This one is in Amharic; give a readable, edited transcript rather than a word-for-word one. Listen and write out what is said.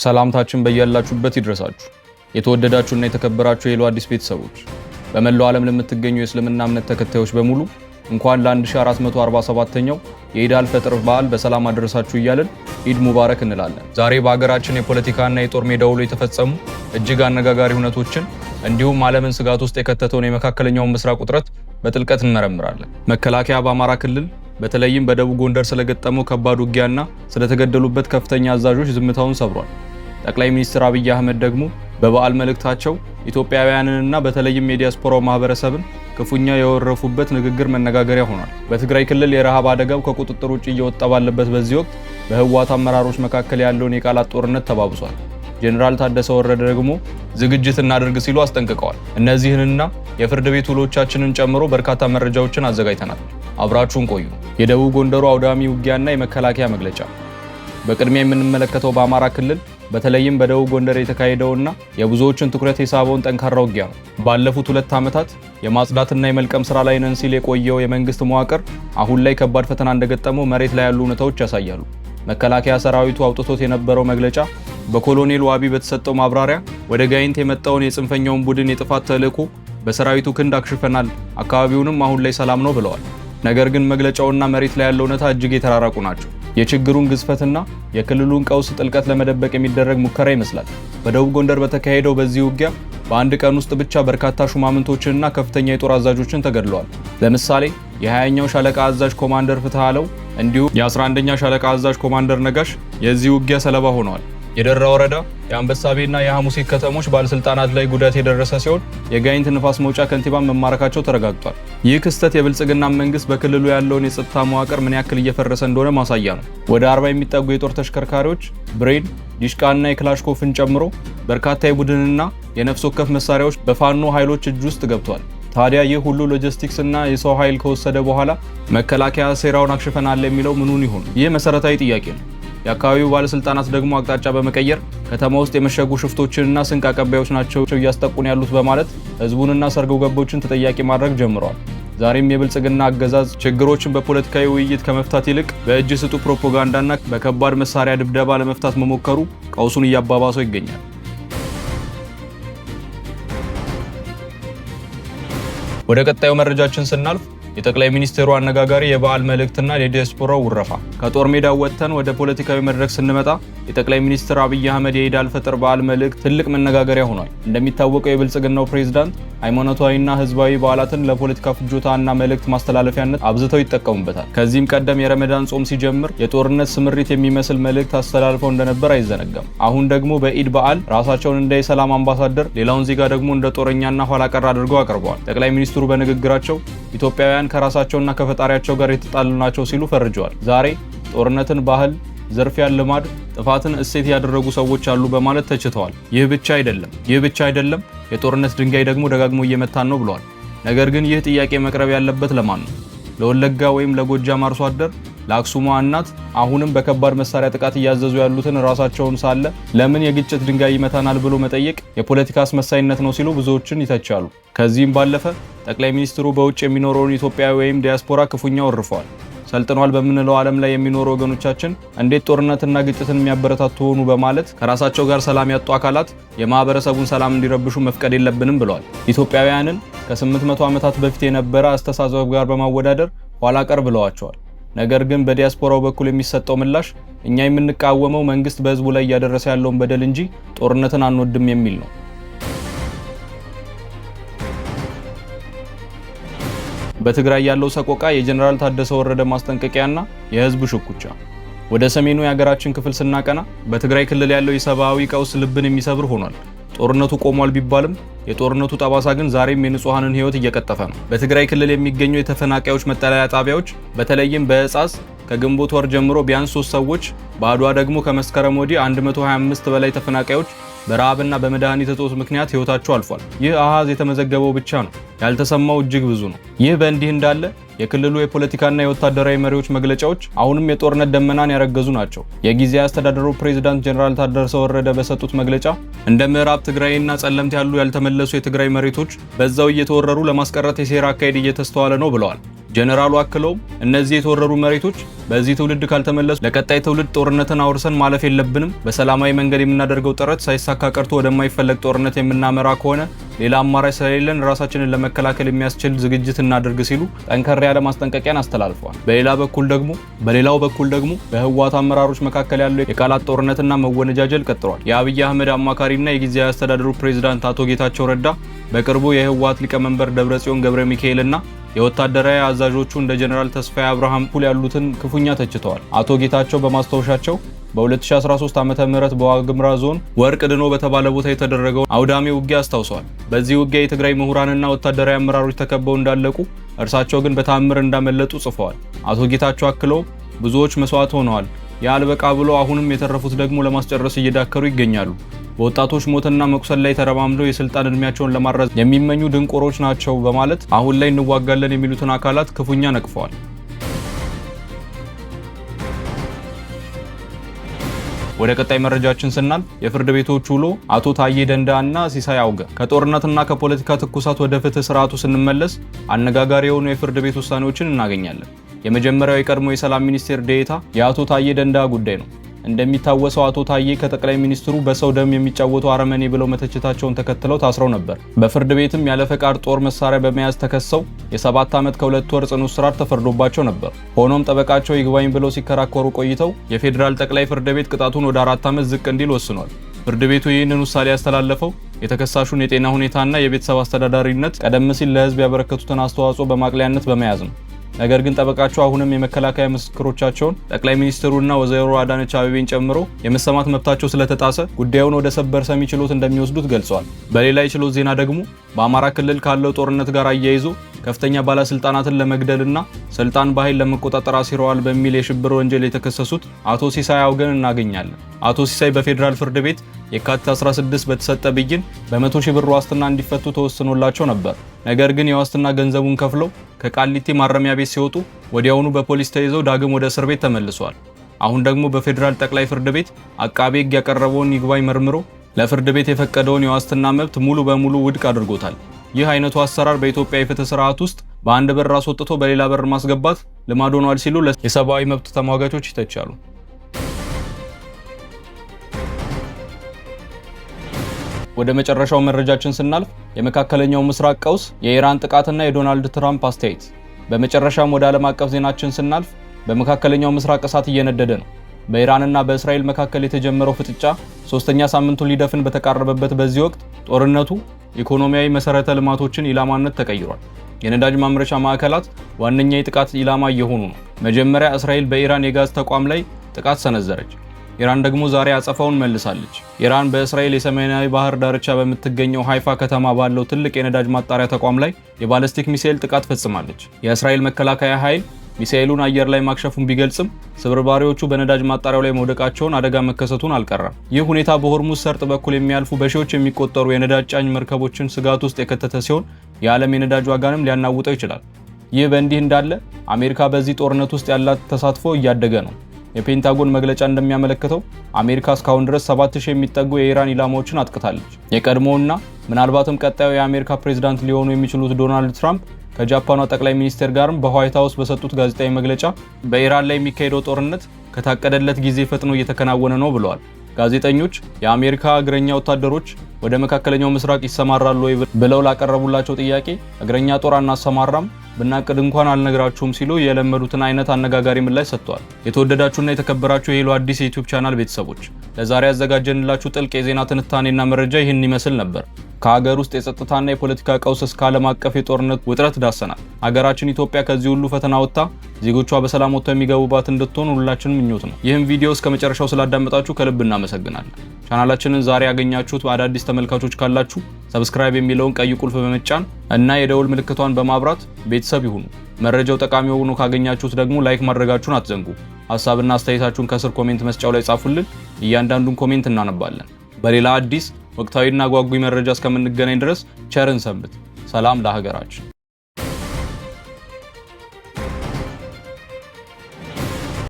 ሰላምታችን በያላችሁበት ይድረሳችሁ። የተወደዳችሁና የተከበራችሁ የሄሎ አዲስ ቤተሰቦች፣ በመላው ዓለም ለምትገኙ የእስልምና እምነት ተከታዮች በሙሉ እንኳን ለ1447ኛው የኢድ አልፈጥር በዓል በሰላም አደረሳችሁ እያልን ኢድ ሙባረክ እንላለን። ዛሬ በአገራችን የፖለቲካና የጦር ሜዳ ውሎ የተፈጸሙ እጅግ አነጋጋሪ ሁነቶችን እንዲሁም ዓለምን ስጋት ውስጥ የከተተውን የመካከለኛውን ምስራቅ ውጥረት በጥልቀት እንመረምራለን። መከላከያ በአማራ ክልል በተለይም በደቡብ ጎንደር ስለገጠመው ከባድ ውጊያና ስለተገደሉበት ከፍተኛ አዛዦች ዝምታውን ሰብሯል። ጠቅላይ ሚኒስትር አብይ አህመድ ደግሞ በበዓል መልእክታቸው ኢትዮጵያውያንንና በተለይም የዲያስፖራው ማህበረሰብን ክፉኛ የወረፉበት ንግግር መነጋገሪያ ሆኗል። በትግራይ ክልል የረሃብ አደጋው ከቁጥጥር ውጭ እየወጣ ባለበት በዚህ ወቅት በህወሓት አመራሮች መካከል ያለውን የቃላት ጦርነት ተባብሷል። ጄኔራል ታደሰ ወረደ ደግሞ ዝግጅት እናድርግ ሲሉ አስጠንቅቀዋል። እነዚህንና የፍርድ ቤት ውሎቻችንን ጨምሮ በርካታ መረጃዎችን አዘጋጅተናል። አብራችሁን ቆዩ። የደቡብ ጎንደሩ አውዳሚ ውጊያና የመከላከያ መግለጫ። በቅድሚያ የምንመለከተው በአማራ ክልል በተለይም በደቡብ ጎንደር የተካሄደውና የብዙዎችን ትኩረት የሳበውን ጠንካራ ውጊያ ነው። ባለፉት 2 ዓመታት የማጽዳትና የመልቀም ስራ ላይ ነን ሲል የቆየው የመንግስት መዋቅር አሁን ላይ ከባድ ፈተና እንደገጠመው መሬት ላይ ያሉ እውነታዎች ያሳያሉ። መከላከያ ሰራዊቱ አውጥቶት የነበረው መግለጫ በኮሎኔል ዋቢ በተሰጠው ማብራሪያ ወደ ጋይንት የመጣውን የጽንፈኛውን ቡድን የጥፋት ተልዕኮ በሰራዊቱ ክንድ አክሽፈናል፣ አካባቢውንም አሁን ላይ ሰላም ነው ብለዋል። ነገር ግን መግለጫውና መሬት ላይ ያለው እውነታ እጅግ የተራራቁ ናቸው። የችግሩን ግዝፈትና የክልሉን ቀውስ ጥልቀት ለመደበቅ የሚደረግ ሙከራ ይመስላል። በደቡብ ጎንደር በተካሄደው በዚህ ውጊያ በአንድ ቀን ውስጥ ብቻ በርካታ ሹማምንቶችንና ከፍተኛ የጦር አዛዦችን ተገድለዋል። ለምሳሌ የ20ኛው ሻለቃ አዛዥ ኮማንደር ፍትህ አለው እንዲሁም የ11ኛ ሻለቃ አዛዥ ኮማንደር ነጋሽ የዚህ ውጊያ ሰለባ ሆነዋል። የደራ ወረዳ የአንበሳቤና የሐሙሲት ከተሞች ባለስልጣናት ላይ ጉዳት የደረሰ ሲሆን የጋይንት ንፋስ መውጫ ከንቲባን መማረካቸው ተረጋግጧል። ይህ ክስተት የብልጽግና መንግስት በክልሉ ያለውን የጸጥታ መዋቅር ምን ያክል እየፈረሰ እንደሆነ ማሳያ ነው። ወደ 40 የሚጠጉ የጦር ተሽከርካሪዎች፣ ብሬን፣ ዲሽቃና የክላሽኮፍን ጨምሮ በርካታ የቡድንና የነፍስ ወከፍ መሳሪያዎች በፋኖ ኃይሎች እጅ ውስጥ ገብቷል። ታዲያ ይህ ሁሉ ሎጂስቲክስ እና የሰው ኃይል ከወሰደ በኋላ መከላከያ ሴራውን አክሽፈናል የሚለው ምኑን ይሆን? ይህ መሰረታዊ ጥያቄ ነው። የአካባቢው ባለስልጣናት ደግሞ አቅጣጫ በመቀየር ከተማ ውስጥ የመሸጉ ሽፍቶችንና ስንቅ አቀባዮች ናቸው እያስጠቁን ያሉት በማለት ህዝቡንና ሰርጎ ገቦችን ተጠያቂ ማድረግ ጀምረዋል። ዛሬም የብልጽግና አገዛዝ ችግሮችን በፖለቲካዊ ውይይት ከመፍታት ይልቅ በእጅ ስጡ ፕሮፓጋንዳና በከባድ መሳሪያ ድብደባ ለመፍታት መሞከሩ ቀውሱን እያባባሰው ይገኛል። ወደ ቀጣዩ መረጃችን ስናልፍ የጠቅላይ ሚኒስትሩ አነጋጋሪ የበዓል መልእክትና የዲያስፖራው ውረፋ። ከጦር ሜዳው ወጥተን ወደ ፖለቲካዊ መድረክ ስንመጣ የጠቅላይ ሚኒስትር አብይ አህመድ የኢድ አልፈጥር በዓል መልእክት ትልቅ መነጋገሪያ ሆኗል። እንደሚታወቀው የብልጽግናው ፕሬዝዳንት ሃይማኖታዊና ህዝባዊ በዓላትን ለፖለቲካ ፍጆታና መልእክት ማስተላለፊያነት አብዝተው ይጠቀሙበታል። ከዚህም ቀደም የረመዳን ጾም ሲጀምር የጦርነት ስምሪት የሚመስል መልእክት አስተላልፈው እንደነበር አይዘነጋም። አሁን ደግሞ በኢድ በዓል ራሳቸውን እንደ የሰላም አምባሳደር፣ ሌላውን ዜጋ ደግሞ እንደ ጦረኛና ኋላ ቀር አድርገው አቅርበዋል። ጠቅላይ ሚኒስትሩ በንግግራቸው ኢትዮጵያውያን ከራሳቸውና ከፈጣሪያቸው ጋር የተጣሉ ናቸው ሲሉ ፈርጀዋል። ዛሬ ጦርነትን ባህል፣ ዝርፊያን ልማድ፣ ጥፋትን እሴት ያደረጉ ሰዎች አሉ በማለት ተችተዋል። ይህ ብቻ አይደለም የጦርነት ድንጋይ ደግሞ ደጋግሞ እየመታን ነው ብለዋል። ነገር ግን ይህ ጥያቄ መቅረብ ያለበት ለማን ነው? ለወለጋ ወይም ለጎጃም አርሶ አደር፣ ለአክሱሟ እናት አሁንም በከባድ መሳሪያ ጥቃት እያዘዙ ያሉትን ራሳቸውን ሳለ ለምን የግጭት ድንጋይ ይመታናል ብሎ መጠየቅ የፖለቲካ አስመሳይነት ነው ሲሉ ብዙዎችን ይተቻሉ። ከዚህም ባለፈ ጠቅላይ ሚኒስትሩ በውጭ የሚኖረውን ኢትዮጵያዊ ወይም ዲያስፖራ ክፉኛ ወርፈዋል። ሰልጥኗል በምንለው ዓለም ላይ የሚኖሩ ወገኖቻችን እንዴት ጦርነትና ግጭትን የሚያበረታቱ ሆኑ በማለት ከራሳቸው ጋር ሰላም ያጡ አካላት የማህበረሰቡን ሰላም እንዲረብሹ መፍቀድ የለብንም ብለዋል። ኢትዮጵያውያንን ከ800 ዓመታት በፊት የነበረ አስተሳሰብ ጋር በማወዳደር ኋላ ቀር ብለዋቸዋል። ነገር ግን በዲያስፖራው በኩል የሚሰጠው ምላሽ እኛ የምንቃወመው መንግስት በህዝቡ ላይ እያደረሰ ያለውን በደል እንጂ ጦርነትን አንወድም የሚል ነው። በትግራይ ያለው ሰቆቃ፣ የጄኔራል ታደሰ ወረደ ማስጠንቀቂያና የህዝብ ሽኩቻ። ወደ ሰሜኑ የሀገራችን ክፍል ስናቀና በትግራይ ክልል ያለው የሰብአዊ ቀውስ ልብን የሚሰብር ሆኗል። ጦርነቱ ቆሟል ቢባልም የጦርነቱ ጠባሳ ግን ዛሬም የንጹሃንን ህይወት እየቀጠፈ ነው። በትግራይ ክልል የሚገኙ የተፈናቃዮች መጠለያ ጣቢያዎች በተለይም በእጻስ ከግንቦት ወር ጀምሮ ቢያንስ 3 ሰዎች፣ በአድዋ ደግሞ ከመስከረም ወዲህ 125 በላይ ተፈናቃዮች በረሃብና በመድኃኒት እጦት ምክንያት ህይወታቸው አልፏል። ይህ አሃዝ የተመዘገበው ብቻ ነው፣ ያልተሰማው እጅግ ብዙ ነው። ይህ በእንዲህ እንዳለ የክልሉ የፖለቲካና የወታደራዊ መሪዎች መግለጫዎች አሁንም የጦርነት ደመናን ያረገዙ ናቸው። የጊዜያዊ አስተዳደሩ ፕሬዝዳንት ጄኔራል ታደሰ ወረደ በሰጡት መግለጫ እንደ ምዕራብ ትግራይና ጸለምት ያሉ ያልተመለሱ የትግራይ መሬቶች በዛው እየተወረሩ ለማስቀረት የሴራ አካሄድ እየተስተዋለ ነው ብለዋል። ጀነራሉ አክለውም እነዚህ የተወረሩ መሬቶች በዚህ ትውልድ ካልተመለሱ ለቀጣይ ትውልድ ጦርነትን አውርሰን ማለፍ የለብንም። በሰላማዊ መንገድ የምናደርገው ጥረት ሳይሳካ ቀርቶ ወደማይፈለግ ጦርነት የምናመራ ከሆነ ሌላ አማራጭ ስለሌለን ራሳችንን ለመከላከል የሚያስችል ዝግጅት እናድርግ ሲሉ ጠንከር ያለ ማስጠንቀቂያን አስተላልፈዋል። በሌላው በኩል ደግሞ በህወሓት አመራሮች መካከል ያለው የቃላት ጦርነትና መወነጃጀል ቀጥሏል። የአብይ አህመድ አማካሪና የጊዜያዊ አስተዳደሩ ፕሬዝዳንት አቶ ጌታቸው ረዳ በቅርቡ የህወሓት ሊቀመንበር ደብረጽዮን ገብረ ሚካኤልና የወታደራዊ አዛዦቹ እንደ ጀነራል ተስፋዬ አብርሃም ሁሉ ያሉትን ክፉኛ ተችተዋል። አቶ ጌታቸው በማስታወሻቸው በ2013 ዓመተ ምህረት በዋግምራ ዞን ወርቅ ድኖ በተባለ ቦታ የተደረገው አውዳሚ ውጊያ አስታውሰዋል። በዚህ ውጊያ የትግራይ ምሁራንና ወታደራዊ አመራሮች ተከበው እንዳለቁ፣ እርሳቸው ግን በታምር እንዳመለጡ ጽፈዋል። አቶ ጌታቸው አክለው ብዙዎች መስዋዕት ሆነዋል፣ ያልበቃ ብሎ አሁንም የተረፉት ደግሞ ለማስጨረስ እየዳከሩ ይገኛሉ። በወጣቶች ሞትና መቁሰል ላይ ተረማምደው የስልጣን እድሜያቸውን ለማራዘም የሚመኙ ድንቆሮች ናቸው በማለት አሁን ላይ እንዋጋለን የሚሉትን አካላት ክፉኛ ነቅፈዋል። ወደ ቀጣይ መረጃችን ስናልፍ የፍርድ ቤቶች ውሎ አቶ ታዬ ደንዳና ሲሳይ አውገ። ከጦርነትና ከፖለቲካ ትኩሳት ወደ ፍትህ ስርዓቱ ስንመለስ አነጋጋሪ የሆኑ የፍርድ ቤት ውሳኔዎችን እናገኛለን። የመጀመሪያው የቀድሞ የሰላም ሚኒስቴር ዴኤታ የአቶ ታዬ ደንዳ ጉዳይ ነው። እንደሚታወሰው አቶ ታዬ ከጠቅላይ ሚኒስትሩ በሰው ደም የሚጫወቱ አረመኔ ብለው መተቸታቸውን ተከትለው ታስረው ነበር። በፍርድ ቤትም ያለ ፈቃድ ጦር መሳሪያ በመያዝ ተከሰው የ7 ዓመት ከ2 ወር ጽኑ እስራት ተፈርዶባቸው ነበር። ሆኖም ጠበቃቸው ይግባኝ ብለው ሲከራከሩ ቆይተው የፌዴራል ጠቅላይ ፍርድ ቤት ቅጣቱን ወደ 4 ዓመት ዝቅ እንዲል ወስኗል። ፍርድ ቤቱ ይህንን ውሳኔ ያስተላለፈው የተከሳሹን የጤና ሁኔታና የቤተሰብ አስተዳዳሪነት ቀደም ሲል ለሕዝብ ያበረከቱትን አስተዋጽኦ በማቅለያነት በመያዝ ነው። ነገር ግን ጠበቃቸው አሁንም የመከላከያ ምስክሮቻቸውን ጠቅላይ ሚኒስትሩና ወይዘሮ አዳነች አቤቤን ጨምሮ የመሰማት መብታቸው ስለተጣሰ ጉዳዩን ወደ ሰበር ሰሚ ችሎት እንደሚወስዱት ገልጸዋል። በሌላ የችሎት ዜና ደግሞ በአማራ ክልል ካለው ጦርነት ጋር አያይዞ ከፍተኛ ባለስልጣናትን ለመግደልና ስልጣን በኃይል ለመቆጣጠር አሲረዋል በሚል የሽብር ወንጀል የተከሰሱት አቶ ሲሳይ አውገን እናገኛለን። አቶ ሲሳይ በፌዴራል ፍርድ ቤት የካቲት 16 በተሰጠ ብይን በ100 ሺህ ብር ዋስትና እንዲፈቱ ተወስኖላቸው ነበር። ነገር ግን የዋስትና ገንዘቡን ከፍለው ከቃሊቲ ማረሚያ ቤት ሲወጡ ወዲያውኑ በፖሊስ ተይዘው ዳግም ወደ እስር ቤት ተመልሰዋል። አሁን ደግሞ በፌዴራል ጠቅላይ ፍርድ ቤት አቃቤ ሕግ ያቀረበውን ይግባኝ መርምሮ ለፍርድ ቤት የፈቀደውን የዋስትና መብት ሙሉ በሙሉ ውድቅ አድርጎታል። ይህ አይነቱ አሰራር በኢትዮጵያ የፍትህ ስርዓት ውስጥ በአንድ በር አስወጥቶ በሌላ በር ማስገባት ልማድ ሆኗል ሲሉ የሰብአዊ መብት ተሟጋቾች ይተቻሉ። ወደ መጨረሻው መረጃችን ስናልፍ የመካከለኛው ምስራቅ ቀውስ፣ የኢራን ጥቃትና የዶናልድ ትራምፕ አስተያየት። በመጨረሻም ወደ ዓለም አቀፍ ዜናችን ስናልፍ በመካከለኛው ምስራቅ እሳት እየነደደ ነው። በኢራንና በእስራኤል መካከል የተጀመረው ፍጥጫ 3ኛ ሳምንቱን ሊደፍን በተቃረበበት በዚህ ወቅት ጦርነቱ ኢኮኖሚያዊ መሰረተ ልማቶችን ኢላማነት ተቀይሯል። የነዳጅ ማምረቻ ማዕከላት ዋነኛ የጥቃት ኢላማ እየሆኑ ነው። መጀመሪያ እስራኤል በኢራን የጋዝ ተቋም ላይ ጥቃት ሰነዘረች። ኢራን ደግሞ ዛሬ አጸፋውን መልሳለች። ኢራን በእስራኤል የሰሜናዊ ባህር ዳርቻ በምትገኘው ሃይፋ ከተማ ባለው ትልቅ የነዳጅ ማጣሪያ ተቋም ላይ የባለስቲክ ሚሳኤል ጥቃት ፈጽማለች። የእስራኤል መከላከያ ኃይል ሚሳኤሉን አየር ላይ ማክሸፉን ቢገልጽም ስብርባሪዎቹ በነዳጅ ማጣሪያው ላይ መውደቃቸውን አደጋ መከሰቱን አልቀረም። ይህ ሁኔታ በሆርሙዝ ሰርጥ በኩል የሚያልፉ በሺዎች የሚቆጠሩ የነዳጅ ጫኝ መርከቦችን ስጋት ውስጥ የከተተ ሲሆን የዓለም የነዳጅ ዋጋንም ሊያናውጠው ይችላል። ይህ በእንዲህ እንዳለ አሜሪካ በዚህ ጦርነት ውስጥ ያላት ተሳትፎ እያደገ ነው። የፔንታጎን መግለጫ እንደሚያመለክተው አሜሪካ እስካሁን ድረስ 7000 የሚጠጉ የኢራን ኢላማዎችን አጥቅታለች። የቀድሞውና ምናልባትም ቀጣዩ የአሜሪካ ፕሬዝዳንት ሊሆኑ የሚችሉት ዶናልድ ትራምፕ ከጃፓኗ ጠቅላይ ሚኒስቴር ጋርም በዋይት ሃውስ በሰጡት ጋዜጣዊ መግለጫ በኢራን ላይ የሚካሄደው ጦርነት ከታቀደለት ጊዜ ፈጥኖ እየተከናወነ ነው ብለዋል። ጋዜጠኞች የአሜሪካ እግረኛ ወታደሮች ወደ መካከለኛው ምስራቅ ይሰማራሉ ወይ ብለው ላቀረቡላቸው ጥያቄ እግረኛ ጦር አናሰማራም፣ ብናቅድ እንኳን አልነግራችሁም ሲሉ የለመዱትን አይነት አነጋጋሪ ምላሽ ሰጥተዋል። የተወደዳችሁና የተከበራችሁ የሄሎ አዲስ የዩቲዩብ ቻናል ቤተሰቦች ለዛሬ ያዘጋጀንላችሁ ጥልቅ የዜና ትንታኔና መረጃ ይህን ይመስል ነበር። ከሀገር ውስጥ የጸጥታና የፖለቲካ ቀውስ እስከ ዓለም አቀፍ የጦርነት ውጥረት ዳሰናል። ሀገራችን ኢትዮጵያ ከዚህ ሁሉ ፈተና ወጥታ ዜጎቿ በሰላም ወጥተው የሚገቡባት እንድትሆን ሁላችንም ምኞት ነው። ይህም ቪዲዮ እስከ መጨረሻው ስላዳመጣችሁ ከልብ እናመሰግናለን። ቻናላችንን ዛሬ ያገኛችሁት አዳዲስ ተመልካቾች ካላችሁ ሰብስክራይብ የሚለውን ቀይ ቁልፍ በመጫን እና የደውል ምልክቷን በማብራት ቤተሰብ ይሁኑ። መረጃው ጠቃሚ ሆኖ ካገኛችሁት ደግሞ ላይክ ማድረጋችሁን አትዘንጉ። ሀሳብና አስተያየታችሁን ከስር ኮሜንት መስጫው ላይ ጻፉልን። እያንዳንዱን ኮሜንት እናነባለን። በሌላ አዲስ ወቅታዊና ጓጉይ መረጃ እስከምንገናኝ ድረስ ቸርን ሰንብት። ሰላም ለሀገራችን።